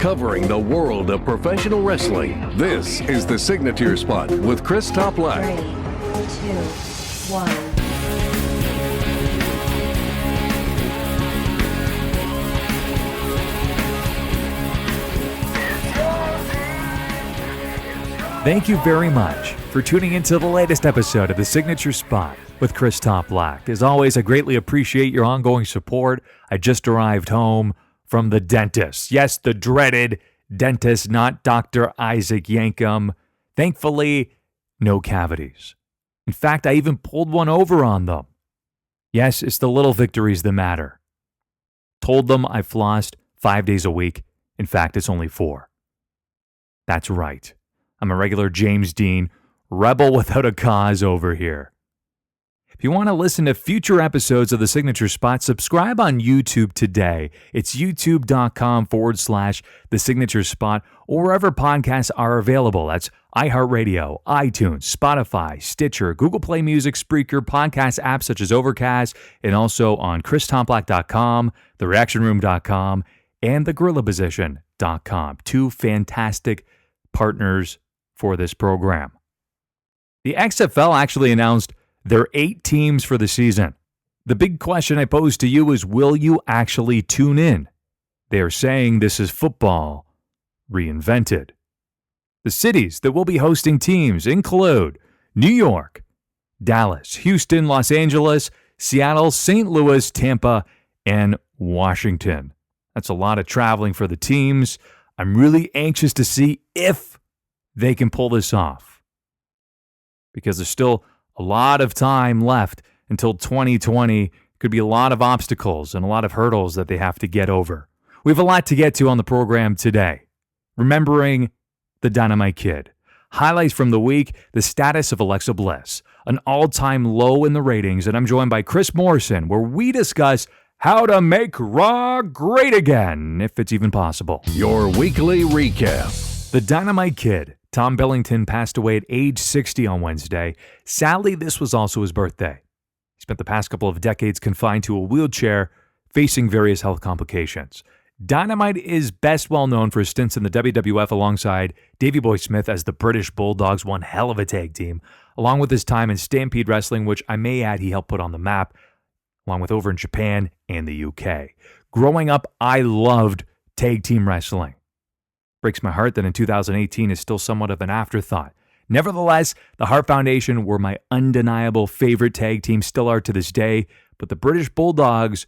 covering the world of professional wrestling. This is the Signature Spot with Chris Toplack. 3, 2, 1. Thank you very much for tuning into the latest episode of The Signature Spot with Chris Toplack. As always, I greatly appreciate your ongoing support. I just arrived home from the dentist. Yes, the dreaded dentist, not Dr. Isaac Yankum. Thankfully, no cavities. In fact, I even pulled one over on them. Yes, it's the little victories that matter. Told them I flossed 5 days a week. In fact, it's only 4. That's right. I'm a regular James Dean, rebel without a cause over here. If you want to listen to future episodes of The Signature Spot, subscribe on YouTube today. It's youtube.com/The Signature Spot, or wherever podcasts are available. That's iHeartRadio, iTunes, Spotify, Stitcher, Google Play Music, Spreaker, podcast apps such as Overcast, and also on ChrisToplack.com, TheReactionRoom.com, and TheGorillaPosition.com. 2 fantastic partners for this program. The XFL actually announced their 8 teams for the season. The big question I pose to you is, will you actually tune in? They are saying this is football reinvented. The cities that will be hosting teams include New York, Dallas, Houston, Los Angeles, Seattle, St. Louis, Tampa, and Washington. That's a lot of traveling for the teams. I'm really anxious to see if they can pull this off, because there's still a lot of time left until 2020. Could be a lot of obstacles and a lot of hurdles that they have to get over. We have a lot to get to on the program today. Remembering the Dynamite Kid, highlights from the week, the status of Alexa Bliss, an all-time low in the ratings, and I'm joined by Chris Morrison, where we discuss how to make Raw great again, if it's even possible. Your weekly recap. The Dynamite Kid, Tom Billington, passed away at age 60 on Wednesday. Sadly, this was also his birthday. He spent the past couple of decades confined to a wheelchair, facing various health complications. Dynamite is best well known for his stints in the WWF alongside Davey Boy Smith as the British Bulldogs, one hell of a tag team, along with his time in Stampede Wrestling, which I may add he helped put on the map, along with over in Japan and the UK. Growing up, I loved tag team wrestling. Breaks my heart that in 2018 is still somewhat of an afterthought. Nevertheless, the Hart Foundation were my undeniable favorite tag team, still are to this day, but the British Bulldogs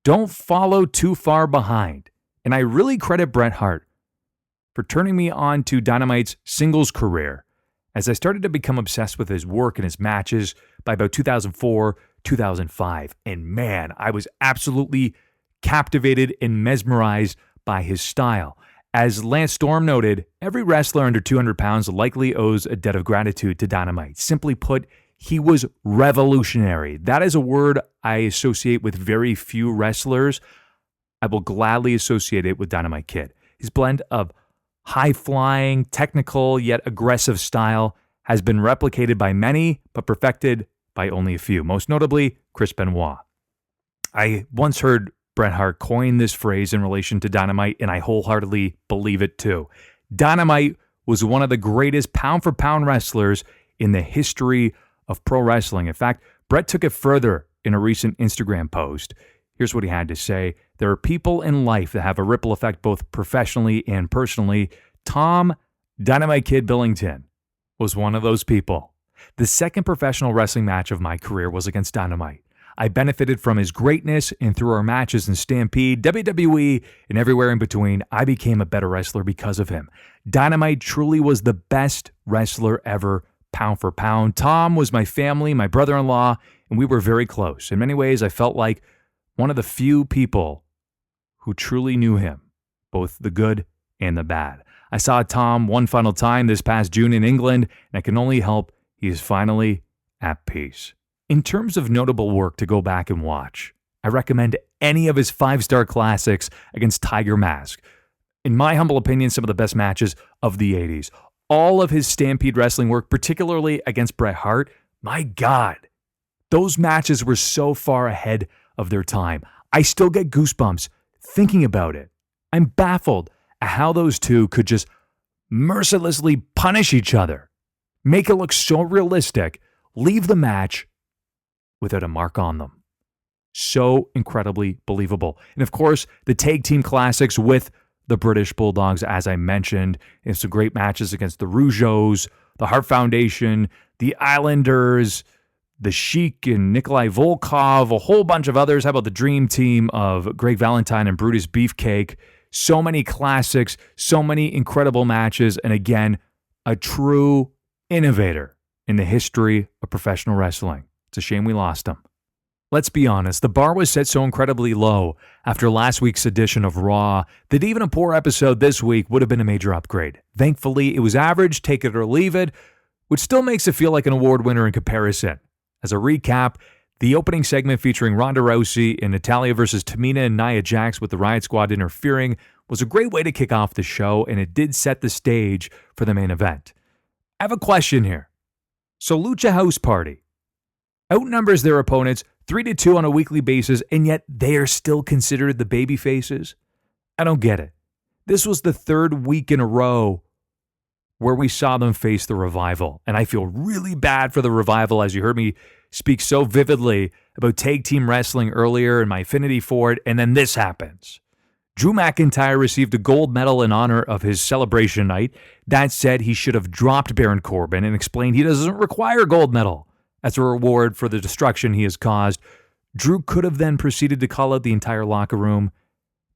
don't follow too far behind. And I really credit Bret Hart for turning me on to Dynamite's singles career, as I started to become obsessed with his work and his matches by about 2004, 2005. And man, I was absolutely captivated and mesmerized by his style. As Lance Storm noted, every wrestler under 200 pounds likely owes a debt of gratitude to Dynamite. Simply put, he was revolutionary. That is a word I associate with very few wrestlers. I will gladly associate it with Dynamite Kid. His blend of high-flying, technical, yet aggressive style has been replicated by many, but perfected by only a few, most notably Chris Benoit. I once heard Bret Hart coined this phrase in relation to Dynamite, and I wholeheartedly believe it too. Dynamite was one of the greatest pound-for-pound wrestlers in the history of pro wrestling. In fact, Bret took it further in a recent Instagram post. Here's what he had to say. There are people in life that have a ripple effect both professionally and personally. Tom Dynamite Kid Billington was one of those people. The second professional wrestling match of my career was against Dynamite. I benefited from his greatness, and through our matches in Stampede, WWE, and everywhere in between, I became a better wrestler because of him. Dynamite truly was the best wrestler ever, pound for pound. Tom was my family, my brother-in-law, and we were very close. In many ways, I felt like one of the few people who truly knew him, both the good and the bad. I saw Tom one final time this past June in England, and I can only hope he is finally at peace. In terms of notable work to go back and watch, I recommend any of his 5-star classics against Tiger Mask. In my humble opinion, some of the best matches of the 80s. All of his Stampede Wrestling work, particularly against Bret Hart, my God, those matches were so far ahead of their time. I still get goosebumps thinking about it. I'm baffled at how those two could just mercilessly punish each other, make it look so realistic, leave the match without a mark on them. So incredibly believable. And of course, the tag team classics with the British Bulldogs, as I mentioned, and some great matches against the Rougeaus, the Hart Foundation, the Islanders, the Sheik and Nikolai Volkov, a whole bunch of others. How about the Dream Team of Greg Valentine and Brutus Beefcake? So many classics, so many incredible matches, and again, a true innovator in the history of professional wrestling. It's a shame we lost him. Let's be honest, the bar was set so incredibly low after last week's edition of Raw that even a poor episode this week would have been a major upgrade. Thankfully, it was average, take it or leave it, which still makes it feel like an award winner in comparison. As a recap, the opening segment featuring Ronda Rousey and Natalya versus Tamina and Nia Jax with the Riot Squad interfering was a great way to kick off the show, and it did set the stage for the main event. I have a question here. So Lucha House Party outnumbers their opponents 3-2 on a weekly basis, and yet they are still considered the baby faces? I don't get it. This was the third week in a row where we saw them face the Revival, and I feel really bad for the Revival, as you heard me speak so vividly about tag team wrestling earlier and my affinity for it, and then this happens. Drew McIntyre received a gold medal in honor of his celebration night. That said, he should have dropped Baron Corbin and explained he doesn't require a gold medal as a reward for the destruction he has caused. Drew could have then proceeded to call out the entire locker room.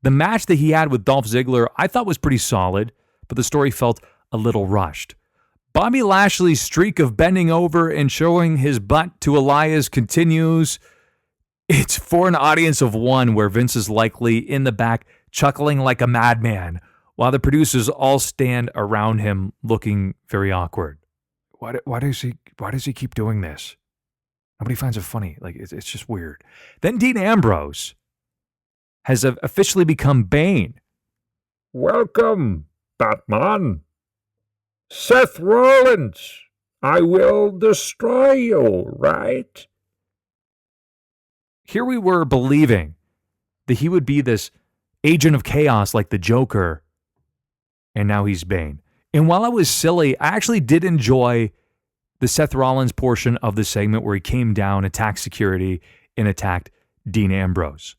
The match that he had with Dolph Ziggler I thought was pretty solid, but the story felt a little rushed. Bobby Lashley's streak of bending over and showing his butt to Elias continues. It's for an audience of one where Vince is likely in the back chuckling like a madman while the producers all stand around him looking very awkward. Why does he keep doing this? Nobody finds it funny. Like it's just weird. Then Dean Ambrose has officially become Bane. Welcome, Batman. Seth Rollins, I will destroy you, right? Here we were believing that he would be this agent of chaos like the Joker, and now he's Bane. And while it was silly, I actually did enjoy the Seth Rollins portion of the segment where he came down, attacked security, and attacked Dean Ambrose.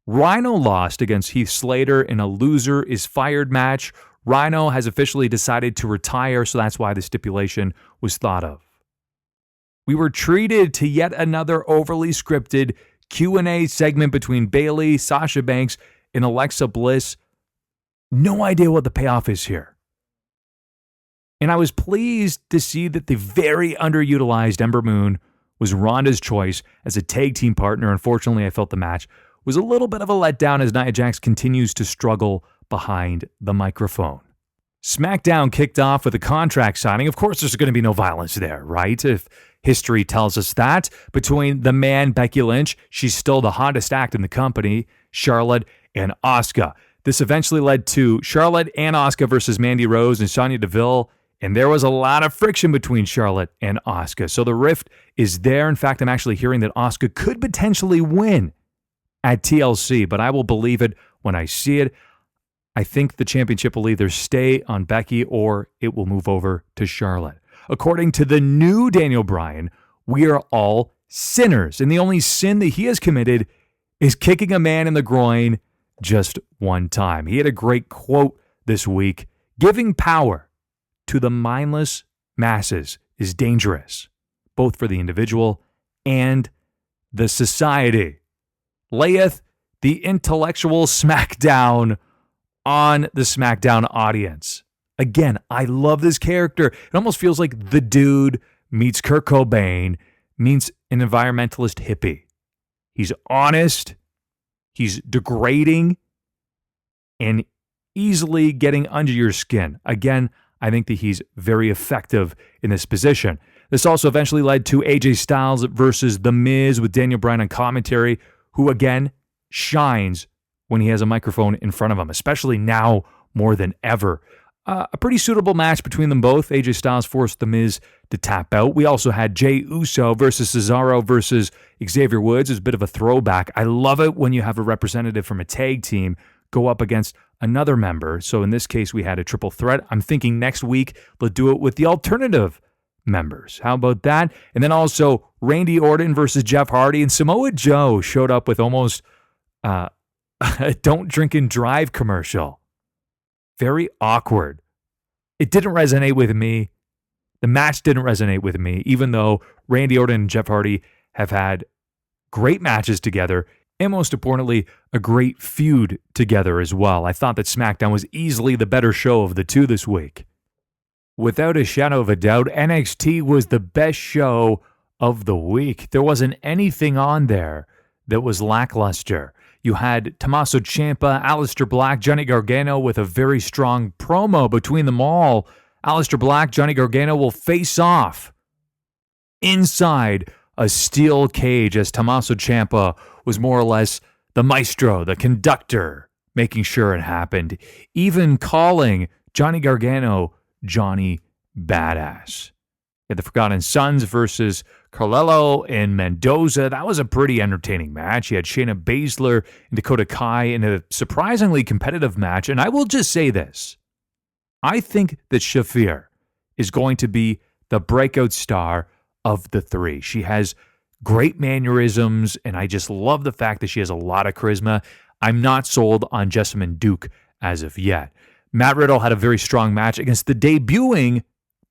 Rhino lost against Heath Slater in a loser is fired match. Rhino has officially decided to retire, so that's why the stipulation was thought of. We were treated to yet another overly scripted Q&A segment between Bayley, Sasha Banks, and Alexa Bliss. No idea what the payoff is here. And I was pleased to see that the very underutilized Ember Moon was Ronda's choice as a tag team partner. Unfortunately, I felt the match was a little bit of a letdown as Nia Jax continues to struggle behind the microphone. SmackDown kicked off with a contract signing. Of course, there's going to be no violence there, right? If history tells us that. Between the man, Becky Lynch, she's still the hottest act in the company, Charlotte and Asuka. This eventually led to Charlotte and Asuka versus Mandy Rose and Sonya Deville, and there was a lot of friction between Charlotte and Asuka. So the rift is there. In fact, I'm actually hearing that Asuka could potentially win at TLC, but I will believe it when I see it. I think the championship will either stay on Becky or it will move over to Charlotte. According to the new Daniel Bryan, we are all sinners, and the only sin that he has committed is kicking a man in the groin just one time. He had a great quote this week: giving power to the mindless masses is dangerous, both for the individual and the society. Layeth the intellectual smackdown on the SmackDown audience. Again, I love this character. It almost feels like the dude meets Kurt Cobain, meets an environmentalist hippie. He's honest, he's degrading, and easily getting under your skin. Again, I think that he's very effective in this position. This also eventually led to AJ Styles versus The Miz with Daniel Bryan on commentary, who again shines when he has a microphone in front of him, especially now more than ever. A pretty suitable match between them both. AJ Styles forced The Miz to tap out. We also had Jey Uso versus Cesaro versus Xavier Woods. It's a bit of a throwback. I love it when you have a representative from a tag team go up against another member. So in this case, we had a triple threat. I'm thinking next week they'll do it with the alternative members. How about that? And then also Randy Orton versus Jeff Hardy, and Samoa Joe showed up with almost a don't drink and drive commercial. Very awkward. It didn't resonate with me. The match didn't resonate with me, even though Randy Orton and Jeff Hardy have had great matches together, and most importantly, a great feud together as well. I thought that SmackDown was easily the better show of the two this week. Without a shadow of a doubt, NXT was the best show of the week. There wasn't anything on there that was lackluster. You had Tommaso Ciampa, Aleister Black, Johnny Gargano with a very strong promo between them all. Aleister Black, Johnny Gargano will face off inside a steel cage as Tommaso Ciampa was more or less the maestro, the conductor, making sure it happened. Even calling Johnny Gargano Johnny Badass. You had the Forgotten Sons versus Carlello and Mendoza. That was a pretty entertaining match. You had Shayna Baszler and Dakota Kai in a surprisingly competitive match. And I will just say this. I think that Shafir is going to be the breakout star of the three. She has great mannerisms, and I just love the fact that she has a lot of charisma. I'm not sold on Jessamine Duke as of yet. Matt Riddle had a very strong match against the debuting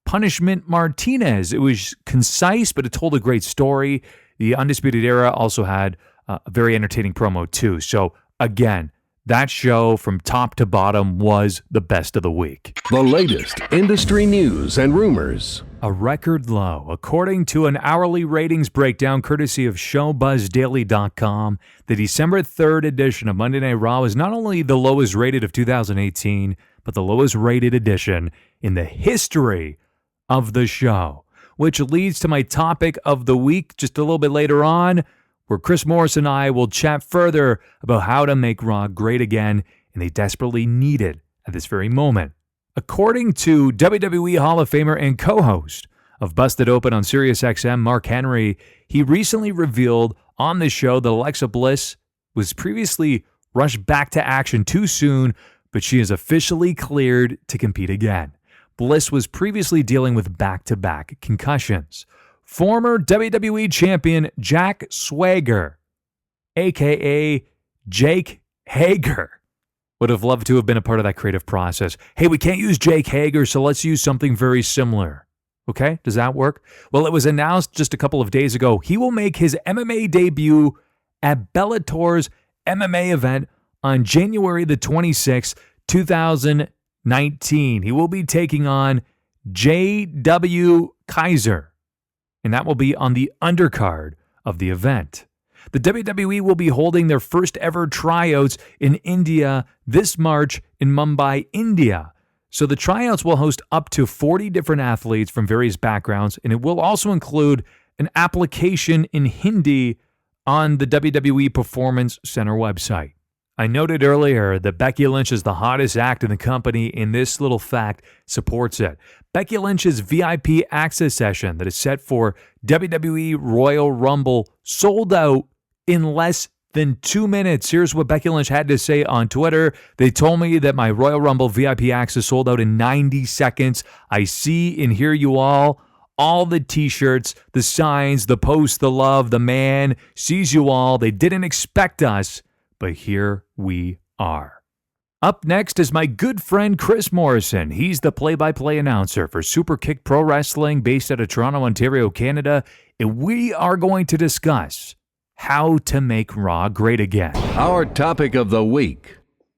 Punishment Martinez. It was concise, but it told a great story. The Undisputed Era also had a very entertaining promo too. So again, that show from top to bottom was the best of the week. The latest industry news and rumors. A record low. According to an hourly ratings breakdown courtesy of ShowBuzzDaily.com, the December 3rd edition of Monday Night Raw is not only the lowest rated of 2018, but the lowest rated edition in the history of the show. Which leads to my topic of the week just a little bit later on, where Chris Morrison and I will chat further about how to make Raw great again, and they desperately need it at this very moment. According to WWE Hall of Famer and co-host of Busted Open on SiriusXM, Mark Henry, he recently revealed on the show that Alexa Bliss was previously rushed back to action too soon, but she is officially cleared to compete again. Bliss was previously dealing with back-to-back concussions. Former WWE champion Jack Swagger, a.k.a. Jake Hager, would have loved to have been a part of that creative process. Hey, we can't use Jake Hager, so let's use something very similar. Okay, does that work? Well, it was announced just a couple of days ago he will make his MMA debut at Bellator's MMA event on January the 26th, 2019. He will be taking on J.W. Kaiser, and that will be on the undercard of the event. The WWE will be holding their first ever tryouts in India this March in Mumbai, India. So the tryouts will host up to 40 different athletes from various backgrounds, and it will also include an application in Hindi on the WWE Performance Center website. I noted earlier that Becky Lynch is the hottest act in the company, and this little fact supports it. Becky Lynch's VIP access session that is set for WWE Royal Rumble sold out in less than 2 minutes. Here's what Becky Lynch had to say on Twitter. They told me that my Royal Rumble VIP access sold out in 90 seconds. I see and hear you all the t-shirts, the signs, the posts, the love, the man sees you all. They didn't expect us, but here we are. Up next is my good friend Chris Morrison. He's the play-by-play announcer for Superkick Pro Wrestling based out of Toronto, Ontario, Canada, and we are going to discuss how to make Raw great again. Our topic of the week.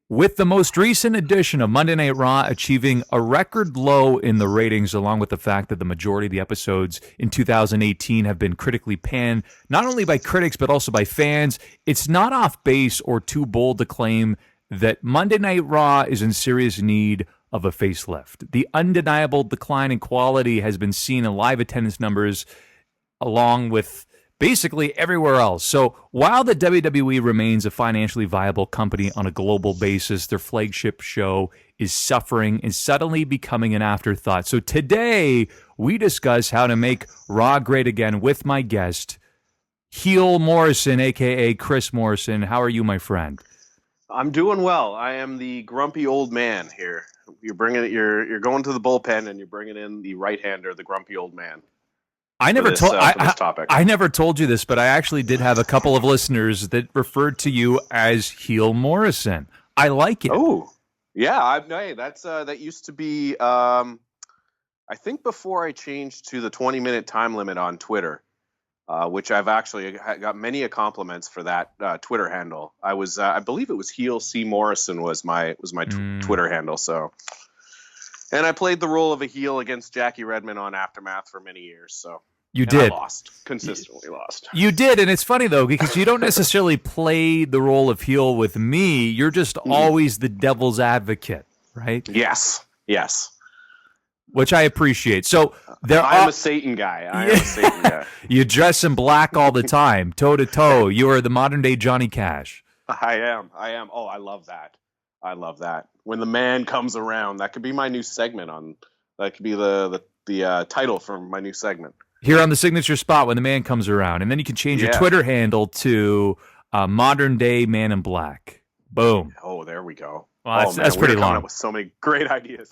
With the most recent edition of Monday Night Raw achieving a record low in the ratings, along with the fact that the majority of the episodes in 2018 have been critically panned, not only by critics but also by fans, it's not off base or too bold to claim that Monday Night Raw is in serious need of a facelift. The undeniable decline in quality has been seen in live attendance numbers along with basically everywhere else. So while the WWE remains a financially viable company on a global basis, their flagship show is suffering and suddenly becoming an afterthought. So today, we discuss how to make Raw great again with my guest, Heel Morrison, a.k.a. Chris Morrison. How are you, my friend? I'm doing well. I am the grumpy old man here. You're going to the bullpen and you're bringing in the right-hander, the grumpy old man. I never this, told for this topic. I never told you this, but I actually did have a couple of listeners that referred to you as Heel Morrison. I like it. Oh, yeah. Hey, that used to be. I think before I changed to the 20-minute time limit on Twitter, which I've actually got many compliments for that Twitter handle. I believe it was Heel C Morrison was my Twitter handle. So, and I played the role of a heel against Jackie Redmond on Aftermath for many years. So you did. I consistently lost. You did, and it's funny though because you don't necessarily play the role of heel with me. You're just always the devil's advocate, right? Yes. Which I appreciate. So I'm a Satan guy. You dress in black all the time, toe to toe. You are the modern day Johnny Cash. I am. Oh, I love that. When the man comes around, that could be my new segment that could be the title for my new segment. Here on the signature spot, when the man comes around, and then you can change your Twitter handle to modern day man in black. Boom. Oh, there we go. Well, that's pretty long. Coming up with so many great ideas.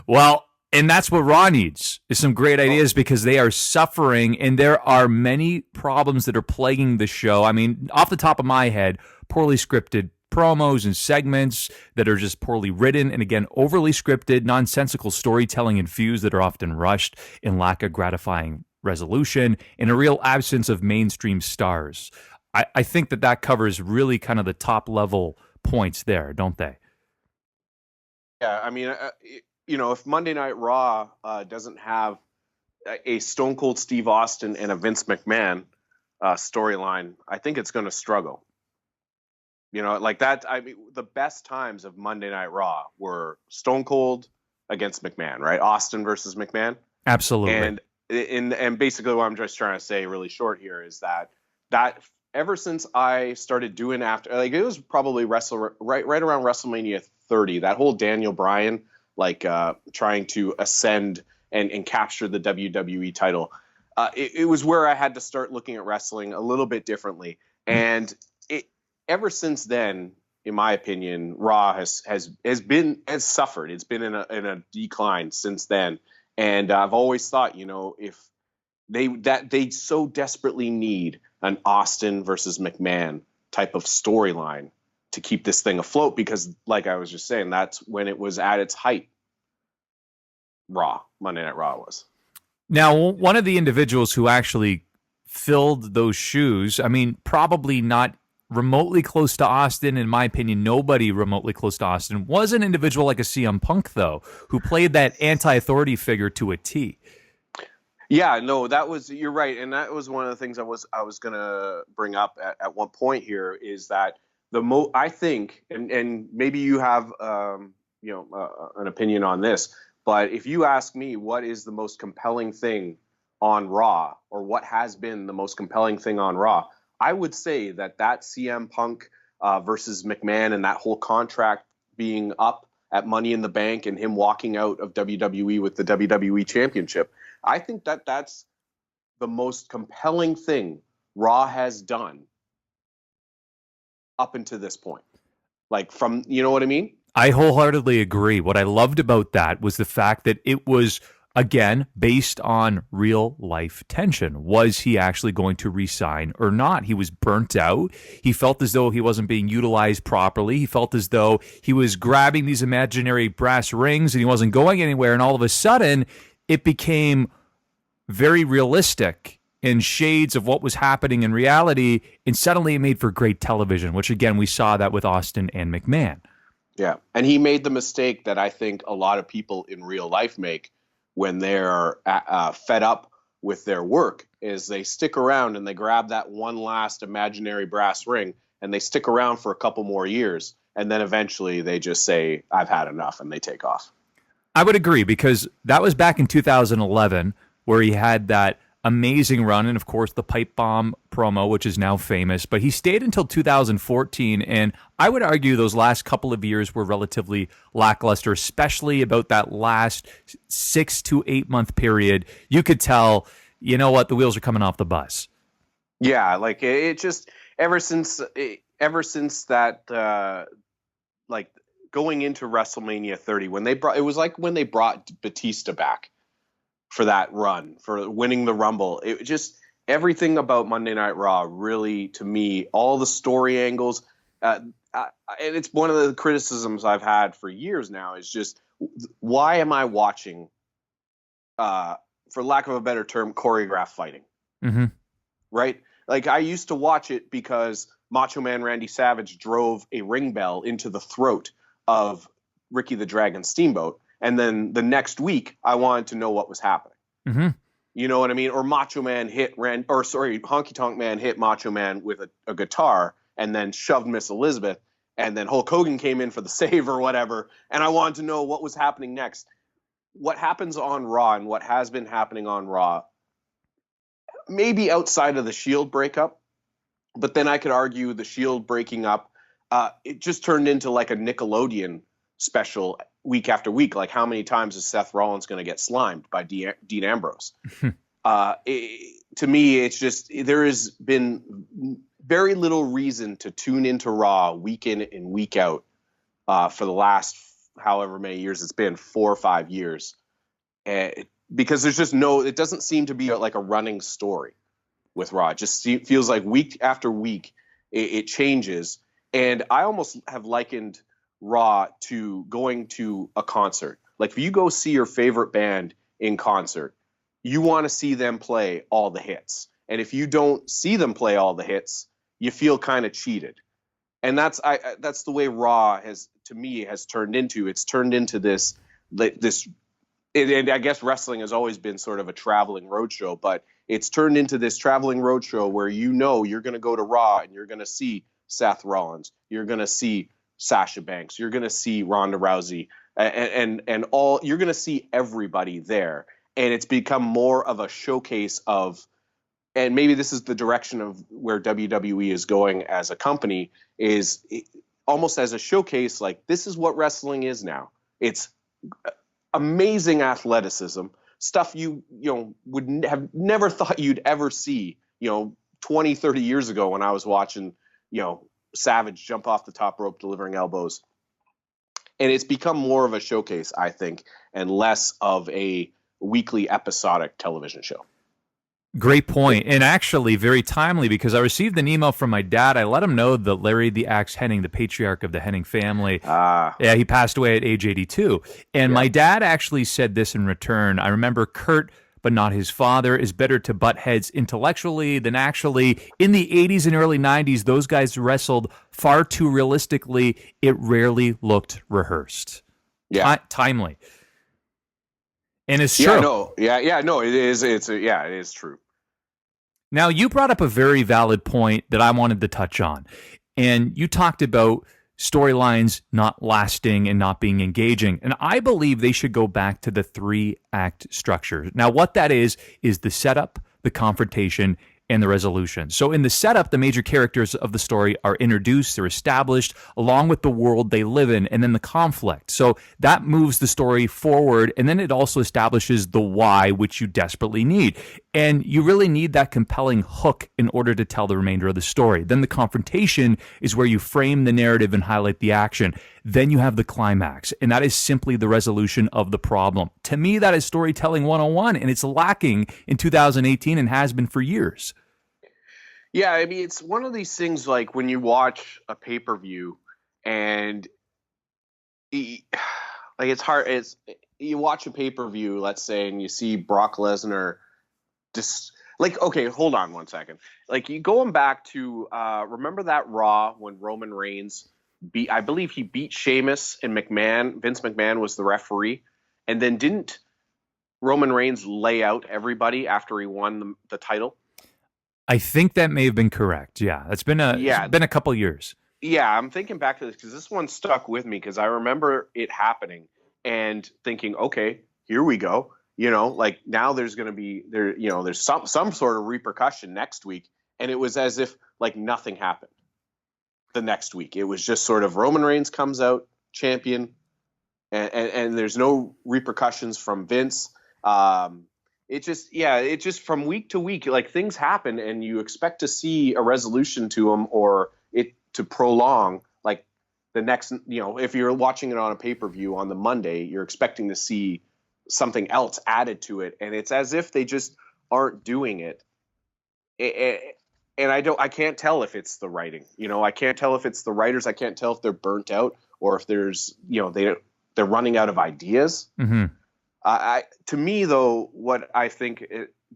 Well, and that's what Raw needs, is some great ideas because they are suffering, and there are many problems that are plaguing the show. I mean, off the top of my head, poorly scripted promos and segments that are just poorly written, and again, overly scripted, nonsensical storytelling infused that are often rushed and lack of gratifying resolution, and a real absence of mainstream stars. I think that covers really kind of the top level points there, don't they? Yeah, I mean, if Monday Night Raw doesn't have a Stone Cold Steve Austin and a Vince McMahon storyline, I think it's going to struggle. Like that. I mean, the best times of Monday Night Raw were Stone Cold against McMahon, right? Austin versus McMahon. Absolutely. And basically what I'm just trying to say really short here is that ever since I started doing it was probably right around WrestleMania 30, that whole Daniel Bryan trying to ascend and capture the WWE title. It was where I had to start looking at wrestling a little bit differently. And ever since then, in my opinion, Raw has suffered. It's been in a decline since then. And I've always thought, if they so desperately need an Austin versus McMahon type of storyline to keep this thing afloat, because like I was just saying, that's when it was at its height. Monday Night Raw was. Now, one of the individuals who actually filled those shoes, I mean, probably not remotely close to Austin, in my opinion, nobody remotely close to Austin, was an individual like a CM Punk, though, who played that anti-authority figure to a T. Yeah, no, you're right. And that was one of the things I was going to bring up at one point here is that I think, and maybe you have, an opinion on this, but if you ask me what is the most compelling thing on Raw, or what has been the most compelling thing on Raw, I would say that CM Punk versus McMahon and that whole contract being up at Money in the Bank and him walking out of WWE with the WWE Championship, I think that's the most compelling thing Raw has done up until this point. You know what I mean? I wholeheartedly agree. What I loved about that was the fact that it was, again, based on real life tension. Was he actually going to resign or not? He was burnt out. He felt as though he wasn't being utilized properly. He felt as though he was grabbing these imaginary brass rings and he wasn't going anywhere. And all of a sudden, it became very realistic in shades of what was happening in reality. And suddenly it made for great television, which, again, we saw that with Austin and McMahon. Yeah. And he made the mistake that I think a lot of people in real life make when they're fed up with their work, is they stick around and they grab that one last imaginary brass ring and they stick around for a couple more years. And then eventually they just say, I've had enough, and they take off. I would agree, because that was back in 2011 where he had that amazing run, and of course the pipe bomb promo, which is now famous, but he stayed until 2014, and I would argue those last couple of years were relatively lackluster, especially about that last 6 to 8 month period. You could tell, you know what, the wheels are coming off the bus. Yeah, it just ever since that like going into WrestleMania 30 when they brought, it was like when they brought Batista back for that run, for winning the Rumble. It just, everything about Monday Night Raw really, to me, all the story angles, and it's one of the criticisms I've had for years now, is just, why am I watching, for lack of a better term, choreographed fighting? Mm-hmm. Right? Like, I used to watch it because Macho Man Randy Savage drove a ring bell into the throat of Ricky the Dragon Steamboat, and then the next week I wanted to know what was happening. Mm-hmm. You know what I mean? Or Honky Tonk Man hit Macho Man with a guitar and then shoved Miss Elizabeth, and then Hulk Hogan came in for the save or whatever, and I wanted to know what was happening next. What happens on Raw and what has been happening on Raw, maybe outside of the Shield breakup, but then I could argue the Shield breaking up, it just turned into like a Nickelodeon special week after week. Like, how many times is Seth Rollins going to get slimed by Dean Ambrose? To me, it's just, there has been very little reason to tune into Raw week in and week out for the last however many years it's been, 4 or 5 years. Because there's just it doesn't seem to be like a running story with Raw. It just feels like week after week it changes. And I almost have likened Raw to going to a concert. Like, if you go see your favorite band in concert, you want to see them play all the hits. And if you don't see them play all the hits, you feel kind of cheated. And that's the way Raw has turned into. It's turned into this. And I guess wrestling has always been sort of a traveling roadshow, but it's turned into this traveling roadshow where you're going to go to Raw and you're going to see Seth Rollins, you're going to see Sasha Banks, you're going to see Ronda Rousey, and all, you're going to see everybody there. And it's become more of a showcase of, and maybe this is the direction of where WWE is going as a company, is almost as a showcase, like, this is what wrestling is now. It's amazing athleticism, stuff you would have never thought you'd ever see, 20, 30 years ago when I was watching, Savage jump off the top rope delivering elbows. And it's become more of a showcase, I think, and less of a weekly episodic television show. Great point. And actually very timely, because I received an email from my dad. I let him know that Larry the Axe Hennig, the patriarch of the Hennig family, he passed away at age 82. And my dad actually said this in return. I remember Kurt, but not his father, is better to butt heads intellectually than actually. In the 80s and early 90s, those guys wrestled far too realistically. It rarely looked rehearsed. Yeah. Timely. And it's true. It is true. Now, you brought up a very valid point that I wanted to touch on. And you talked about storylines not lasting and not being engaging. And I believe they should go back to the 3-act structure. Now, what that is the setup, the confrontation, and the resolution. So in the setup, the major characters of the story are introduced, they're established, along with the world they live in, and then the conflict. So that moves the story forward, and then it also establishes the why, which you desperately need. And you really need that compelling hook in order to tell the remainder of the story. Then the confrontation is where you frame the narrative and highlight the action. Then you have the climax, and that is simply the resolution of the problem. To me, that is storytelling 101, and it's lacking in 2018 and has been for years. Yeah, I mean, it's one of these things, like when you watch a pay-per-view and it's hard. You watch a pay-per-view, let's say, and you see Brock Lesnar okay, hold on one second. Like, you going back to remember that Raw when Roman Reigns I believe he beat Sheamus and McMahon. Vince McMahon was the referee, and then didn't Roman Reigns lay out everybody after he won the title? I think that may have been correct. Yeah, it's been a couple years. Yeah, I'm thinking back to this because this one stuck with me because I remember it happening and thinking, okay, here we go. Like, now there's going to be there's some sort of repercussion next week, and it was as if like nothing happened. The next week, it was just sort of Roman Reigns comes out champion, and there's no repercussions from Vince. It just from week to week, like, things happen and you expect to see a resolution to them or it to prolong. Like, the next, if you're watching it on a pay-per-view on the Monday, you're expecting to see something else added to it, and it's as if they just aren't doing it. And I can't tell if it's the writing. I can't tell if it's the writers. I can't tell if they're burnt out or if there's, they're running out of ideas. Mm-hmm. To me, though, what I think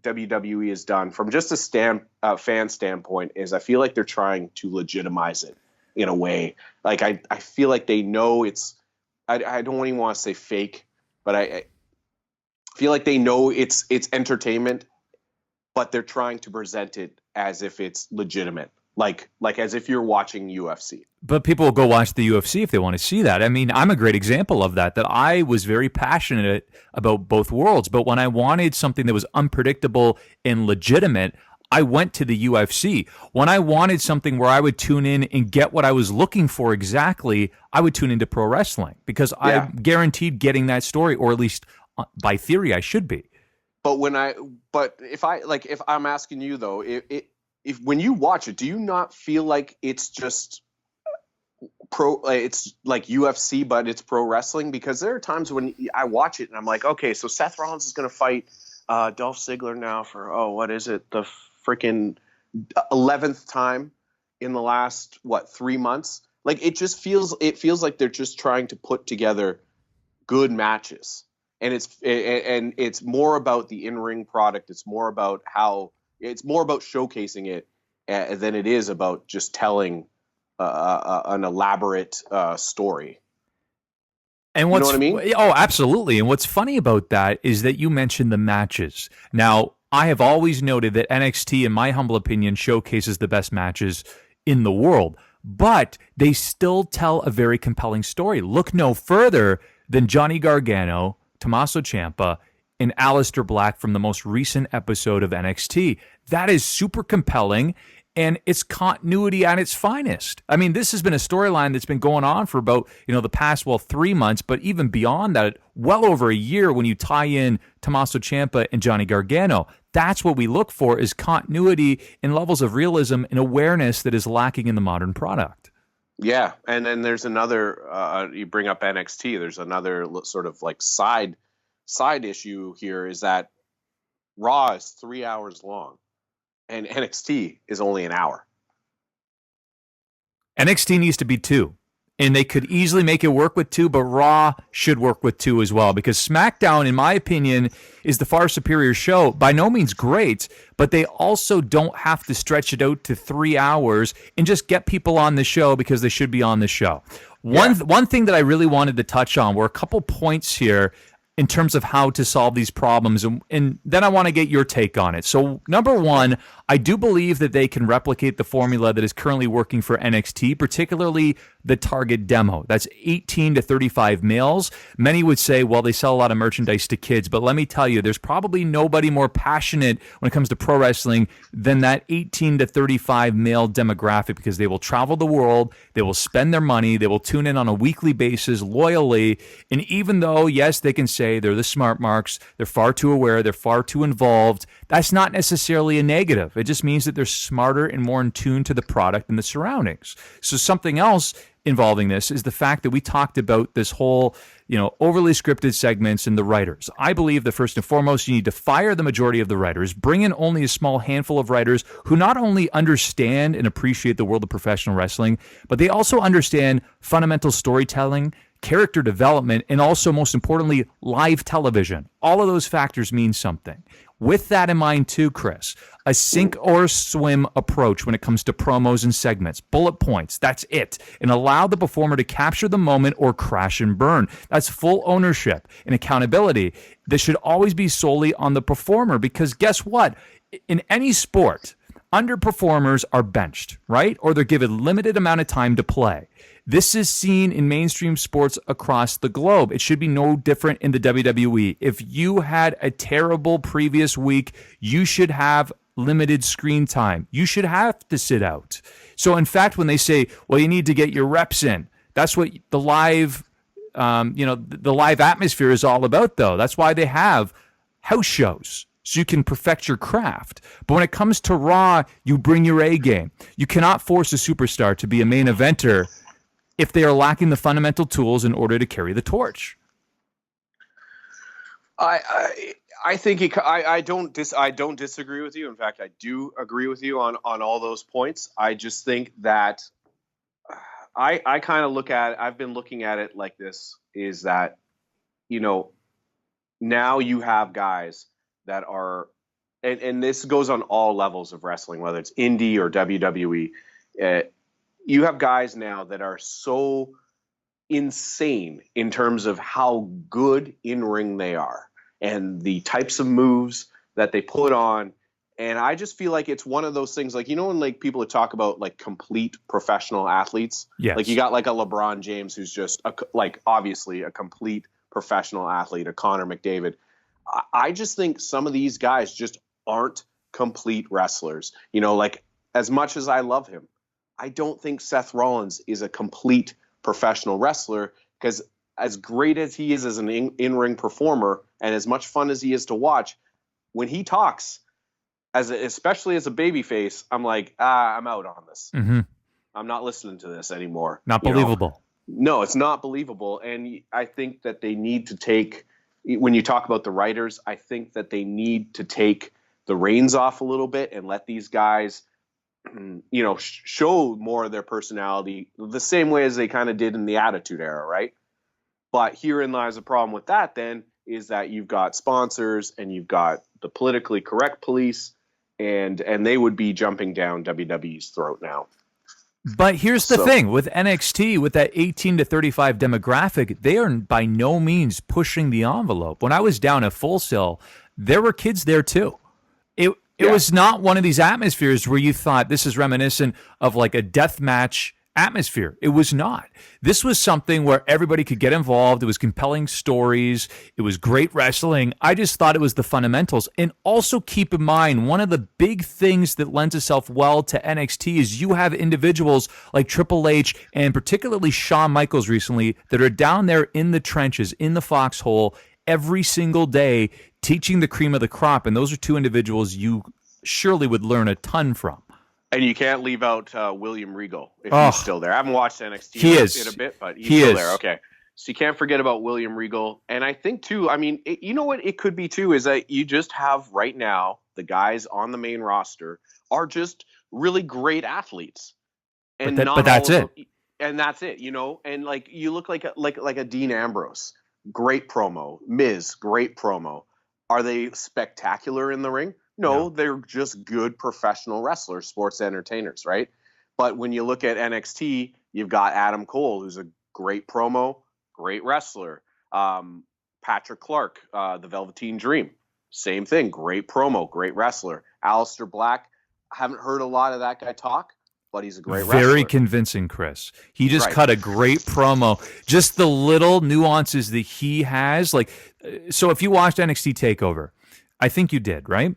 WWE has done from just a fan standpoint is I feel like they're trying to legitimize it in a way. Like I feel like they know it's. I don't even want to say fake, but I feel like they know it's entertainment, but they're trying to present it as if it's legitimate, like as if you're watching UFC. But people will go watch the UFC if they want to see that. I mean, I'm a great example of that I was very passionate about both worlds. But when I wanted something that was unpredictable and legitimate, I went to the UFC. When I wanted something where I would tune in and get what I was looking for exactly, I would tune into pro wrestling because I'm guaranteed getting that story, or at least by theory, I should be. But if I'm asking you though, if when you watch it, do you not feel like it's just it's like UFC, but it's pro wrestling? Because there are times when I watch it and I'm like, okay, so Seth Rollins is going to fight Dolph Ziggler now for, what is it? The freaking 11th time in the last, 3 months? Like it feels like they're just trying to put together good matches. And it's more about the in-ring product. It's more about showcasing it than it is about just telling an elaborate story. And you know what I mean? Oh, absolutely. And what's funny about that is that you mentioned the matches. Now, I have always noted that NXT, in my humble opinion, showcases the best matches in the world, but they still tell a very compelling story. Look no further than Johnny Gargano, Tommaso Ciampa, and Aleister Black from the most recent episode of NXT. That is super compelling, and it's continuity at its finest. I mean, this has been a storyline that's been going on for about, the past, 3 months, but even beyond that, well over a year when you tie in Tommaso Ciampa and Johnny Gargano. That's what we look for, is continuity and levels of realism and awareness that is lacking in the modern product. Yeah, and then there's another, you bring up NXT, there's another sort of like side issue here, is that Raw is 3 hours long and NXT is only an hour. NXT needs to be 2. And they could easily make it work with 2, but Raw should work with 2 as well, because SmackDown, in my opinion, is the far superior show. By no means great, but they also don't have to stretch it out to 3 hours and just get people on the show because they should be on the show. One thing that I really wanted to touch on were a couple points here in terms of how to solve these problems, and then I want to get your take on it. So, number one, I do believe that they can replicate the formula that is currently working for NXT, particularly the target demo. That's 18 to 35 males. Many would say, well, they sell a lot of merchandise to kids, but let me tell you, there's probably nobody more passionate when it comes to pro wrestling than that 18 to 35 male demographic, because they will travel the world, they will spend their money, they will tune in on a weekly basis loyally, and even though, yes, they can say they're the smart marks, they're far too aware, they're far too involved, that's not necessarily a negative. It just means that they're smarter and more in tune to the product and the surroundings. So something else involving this is the fact that we talked about this whole, overly scripted segments and the writers. I believe that first and foremost, you need to fire the majority of the writers, bring in only a small handful of writers who not only understand and appreciate the world of professional wrestling, but they also understand fundamental storytelling, character development, and also, most importantly, live television. All of those factors mean something. With that in mind too, Chris, a sink or swim approach when it comes to promos and segments, bullet points, that's it. And allow the performer to capture the moment or crash and burn. That's full ownership and accountability. This should always be solely on the performer, because guess what? In any sport, underperformers are benched, right? Or they're given limited amount of time to play. This is seen in mainstream sports across the globe. It should be no different in the WWE. If you had a terrible previous week, you should have limited screen time. You should have to sit out. So in fact, when they say, well, you need to get your reps in, that's what the live, the live atmosphere is all about, though. That's why they have house shows, so you can perfect your craft. But when it comes to Raw, you bring your A game. You cannot force a superstar to be a main eventer if they are lacking the fundamental tools in order to carry the torch. I think I don't disagree with you. In fact, I do agree with you on all those points. I just think that I kind of look at it, I've been looking at it like this, is that, now you have guys that are, and this goes on all levels of wrestling, whether it's indie or WWE. You have guys now that are so insane in terms of how good in ring they are and the types of moves that they put on. And I just feel like it's one of those things, like, when like people talk about like complete professional athletes, yes. Like you got like a LeBron James, who's just like obviously a complete professional athlete, a Connor McDavid. I just think some of these guys just aren't complete wrestlers. Like, as much as I love him, I don't think Seth Rollins is a complete professional wrestler, because as great as he is as an in-ring performer and as much fun as he is to watch, when he talks, especially as a babyface, I'm like, I'm out on this. Mm-hmm. I'm not listening to this anymore. Not believable. No, it's not believable. And I think that they need to take, when you talk about the writers, I think that they need to take the reins off a little bit and let these guys, show more of their personality the same way as they kind of did in the Attitude Era, right? But herein lies a problem with that then, is that you've got sponsors and you've got the politically correct police, and they would be jumping down WWE's throat now. But here's the thing with NXT, with that 18 to 35 demographic, they are by no means pushing the envelope. When I was down at Full Sail, there were kids there too. It was not one of these atmospheres where you thought this is reminiscent of like a death match atmosphere. It was not. This was something where everybody could get involved. It was compelling stories. It was great wrestling. I just thought it was the fundamentals. And also keep in mind, one of the big things that lends itself well to NXT is you have individuals like Triple H and particularly Shawn Michaels recently that are down there in the trenches, in the foxhole, every single day, teaching the cream of the crop. And those are two individuals you surely would learn a ton from. And you can't leave out William Regal if he's still there. I haven't watched NXT in a bit, but he's still there. Okay. So you can't forget about William Regal. And I think, too, you know what it could be, too, is that you just have right now the guys on the main roster are just really great athletes. And but that's it. And that's it, And, like, you look like a Dean Ambrose. Great promo. Miz, great promo. Are they spectacular in the ring? No, they're just good professional wrestlers, sports entertainers, right? But when you look at NXT, you've got Adam Cole, who's a great promo, great wrestler. Patrick Clark, the Velveteen Dream, same thing, great promo, great wrestler. Aleister Black, I haven't heard a lot of that guy talk, but he's a great wrestler. Very convincing, Chris. He just cut a great promo. Just the little nuances that he has. Like, so if you watched NXT TakeOver, I think you did, right?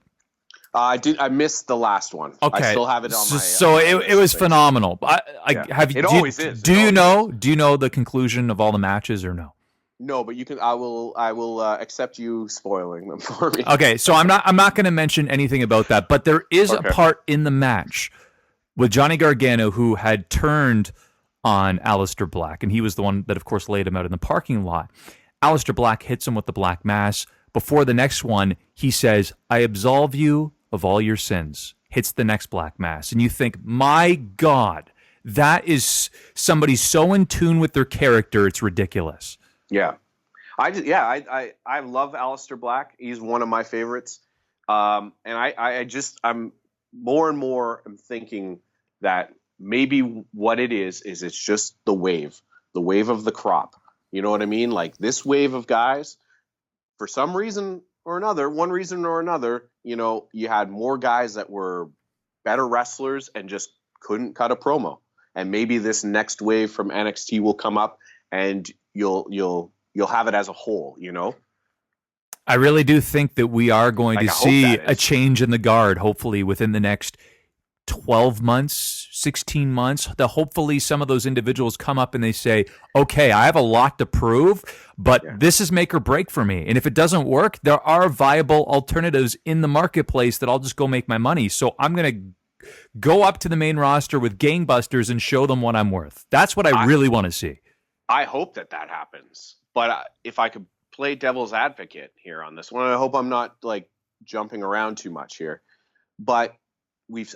I did. I missed the last one. Okay. I still have it on my. So it was phenomenal. Have you? It always is. Do you know? Do you know the conclusion of all the matches or no? No, but you can. I will accept you spoiling them for me. Okay, so I'm not going to mention anything about that. But there is a part in the match with Johnny Gargano who had turned on Aleister Black, and he was the one that, of course, laid him out in the parking lot. Aleister Black hits him with the Black Mass. Before the next one, he says, "I absolve you of all your sins," hits the next Black Mass. And you think, my God, that is somebody so in tune with their character, it's ridiculous. Yeah. I love Aleister Black. He's one of my favorites. And I'm more and more I'm thinking that maybe what it is it's just the wave of the crop. You know what I mean? Like this wave of guys, for some reason or another, one reason or another, you had more guys that were better wrestlers and just couldn't cut a promo. And maybe this next wave from NXT will come up and you'll have it as a whole, I really do think that we are going to see a change in the guard, hopefully within the next 12 months, 16 months, that hopefully some of those individuals come up and they say, okay, I have a lot to prove, but this is make or break for me. And if it doesn't work, there are viable alternatives in the marketplace that I'll just go make my money. So I'm going to go up to the main roster with gangbusters and show them what I'm worth. That's what I really want to see. I hope that happens. But if I could play devil's advocate here on this one, I hope I'm not like jumping around too much here. But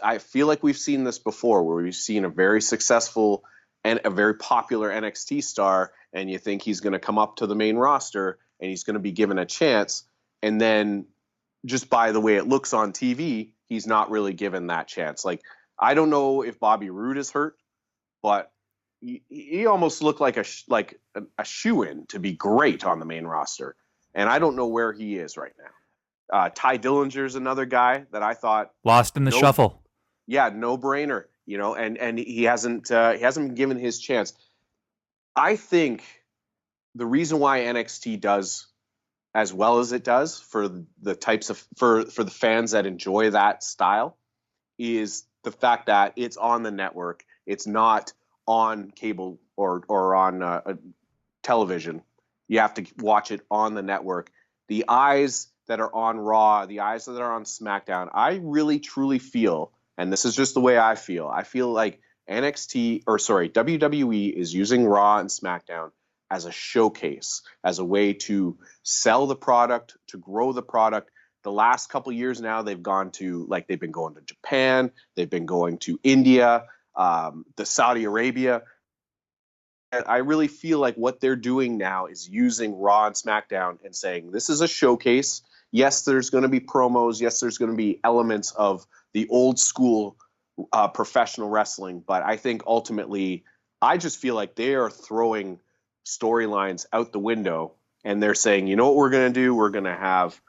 I feel like we've seen this before, where we've seen a very successful and a very popular NXT star, and you think he's going to come up to the main roster and he's going to be given a chance, and then just by the way it looks on TV, he's not really given that chance. Like, I don't know if Bobby Roode is hurt, but he almost looked like a shoo-in to be great on the main roster, and I don't know where he is right now. Ty Dillinger's another guy that I thought lost in the shuffle. Yeah, no brainer, and he hasn't been given his chance. I think the reason why NXT does as well as it does for the types of for the fans that enjoy that style is the fact that it's on the network. It's not on cable or on television. You have to watch it on the network. The eyes that are on Raw, the eyes that are on SmackDown, I really truly feel, and this is just the way I feel like WWE is using Raw and SmackDown as a showcase, as a way to sell the product, to grow the product. The last couple of years now, they've been going to Japan, they've been going to India, the Saudi Arabia. I really feel like what they're doing now is using Raw and SmackDown and saying, this is a showcase. Yes, there's going to be promos. Yes, there's going to be elements of the old school professional wrestling. But I think ultimately, I just feel like they are throwing storylines out the window, and they're saying, you know what we're going to do? We're going to have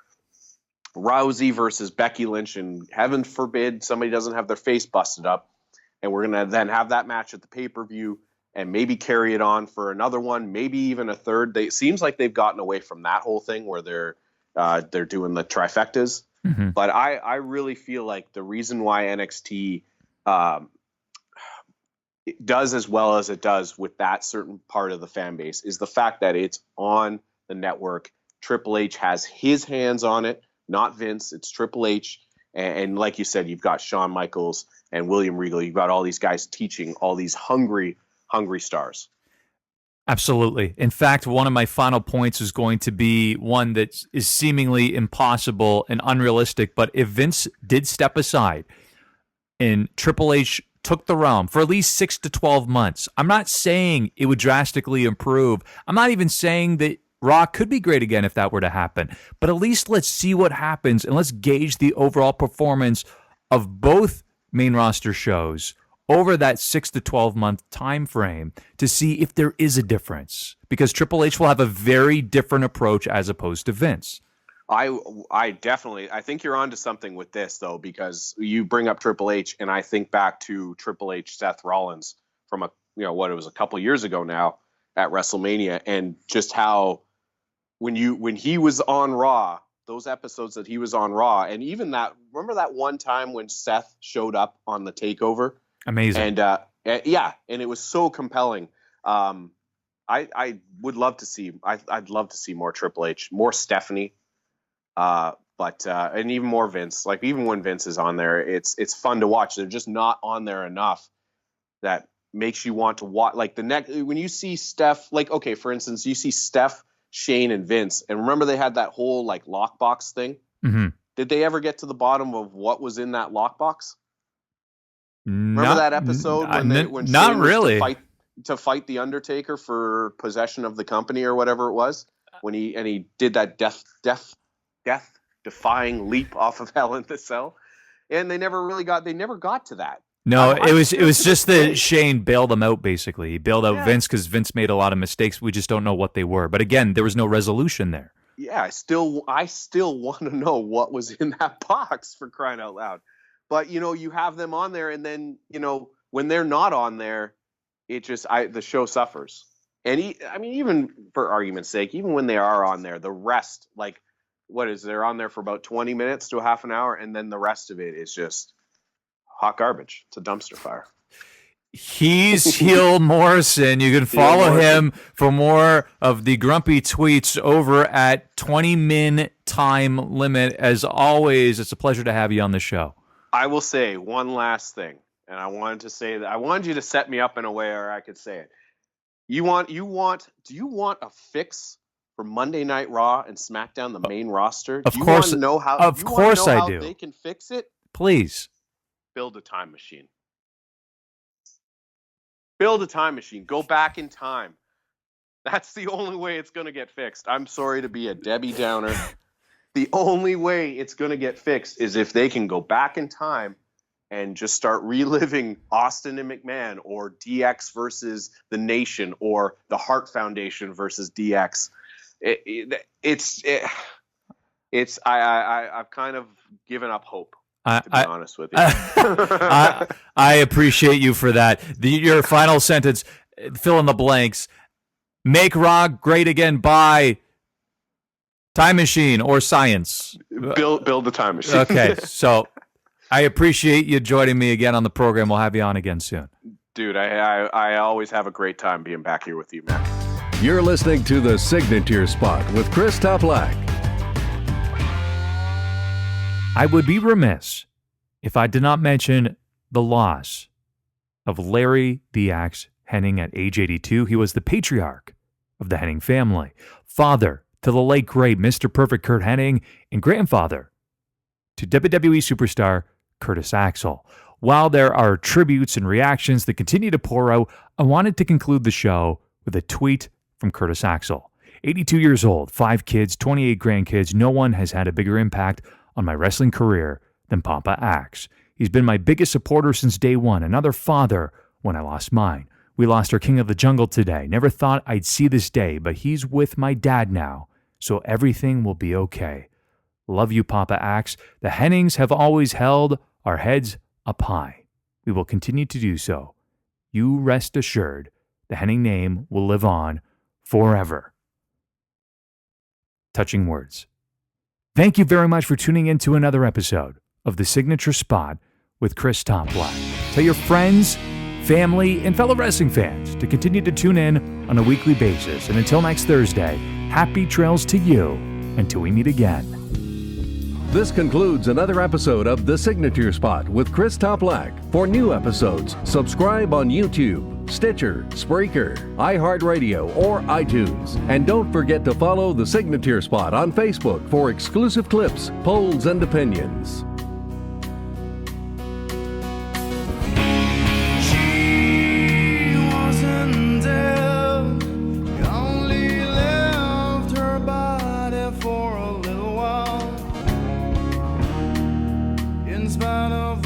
Rousey versus Becky Lynch, and heaven forbid somebody doesn't have their face busted up. And we're going to then have that match at the pay-per-view and maybe carry it on for another one, maybe even a third. It seems like they've gotten away from that whole thing where they're doing the trifectas. Mm-hmm. But I really feel like the reason why NXT it does as well as it does with that certain part of the fan base is the fact that it's on the network. Triple H has his hands on it, not Vince. It's Triple H. And like you said, you've got Shawn Michaels and William Regal. You've got all these guys teaching all these hungry stars. Absolutely. In fact, one of my final points is going to be one that is seemingly impossible and unrealistic. But if Vince did step aside and Triple H took the realm for at least 6 to 12 months, I'm not saying it would drastically improve. I'm not even saying that Raw could be great again if that were to happen. But at least let's see what happens, and let's gauge the overall performance of both main roster shows over that 6 to 12 month time frame to see if there is a difference, because Triple H will have a very different approach as opposed to Vince. I definitely think you're onto something with this, though, because you bring up Triple H, and I think back to Triple H Seth Rollins from a couple years ago now at WrestleMania, and just how when he was on Raw, those episodes that he was on Raw, and even remember that one time when Seth showed up on the Takeover. Amazing. And and it was so compelling. I would love to see. I'd love to see more Triple H, more Stephanie, but and even more Vince. Like, even when Vince is on there, it's fun to watch. They're just not on there enough that makes you want to watch. Like when you see Steph, like, okay, for instance, you see Steph, Shane, and Vince, and remember they had that whole like lockbox thing. Mm-hmm. Did they ever get to the bottom of what was in that lockbox? Remember that episode when not Shane really was to fight the Undertaker for possession of the company or whatever it was, when he did that death defying leap off of Hell in the Cell, and they never got to that. No, it was just that Shane bailed him out. Basically, he bailed out Vince because Vince made a lot of mistakes. We just don't know what they were. But again, there was no resolution there. Yeah, I still want to know what was in that box, for crying out loud. But, you have them on there, and then, when they're not on there, the show suffers. And even for argument's sake, even when they are on there, the rest, like, they're on there for about 20 minutes to a half an hour, and then the rest of it is just hot garbage. It's a dumpster fire. He's Heel Morrison. You can follow him for more of the grumpy tweets over at 20 Min Time Limit. As always, it's a pleasure to have you on the show. I will say one last thing, and I wanted to say that I wanted you to set me up in a way where I could say it. Do you want a fix for Monday Night Raw and SmackDown, the main roster? Of do you course, want to know how? of you course want to know I how do. They can fix it. Please. Build a time machine. Build a time machine. Go back in time. That's the only way it's going to get fixed. I'm sorry to be a Debbie Downer. The only way it's going to get fixed is if they can go back in time and just start reliving Austin and McMahon, or DX versus the Nation, or the Hart Foundation versus DX. I've kind of given up hope, to be honest with you. I appreciate you for that. Your final sentence, fill in the blanks. Make Raw great again by time machine or science. Build the time machine. Okay, so I appreciate you joining me again on the program. We'll have you on again soon. Dude, I always have a great time being back here with you, man. You're listening to The Signature Spot with Chris Toplack. I would be remiss if I did not mention the loss of Larry the Axe Hennig at age 82. He was the patriarch of the Hennig family, father to the late great Mr. Perfect Kurt Hennig, and grandfather to WWE superstar Curtis Axel. While there are tributes and reactions that continue to pour out, I wanted to conclude the show with a tweet from Curtis Axel. 82 years old, 5 kids, 28 grandkids. No one has had a bigger impact on my wrestling career than Papa Axe. He's been my biggest supporter since day one, another father when I lost mine. We lost our king of the jungle today. Never thought I'd see this day, but he's with my dad now, so everything will be okay. Love you, Papa Axe. The Hennigs have always held our heads up high. We will continue to do so. You rest assured, the Hennig name will live on forever. Touching words. Thank you very much for tuning in to another episode of The Signature Spot with Chris Toplack. Tell your friends, family, and fellow wrestling fans to continue to tune in on a weekly basis. And until next Thursday, happy trails to you until we meet again. This concludes another episode of The Signature Spot with Chris Toplack. For new episodes, subscribe on YouTube, Stitcher, Spreaker, iHeartRadio, or iTunes. And don't forget to follow The Signature Spot on Facebook for exclusive clips, polls, and opinions. She wasn't dead, only left her body for a little while. In spite of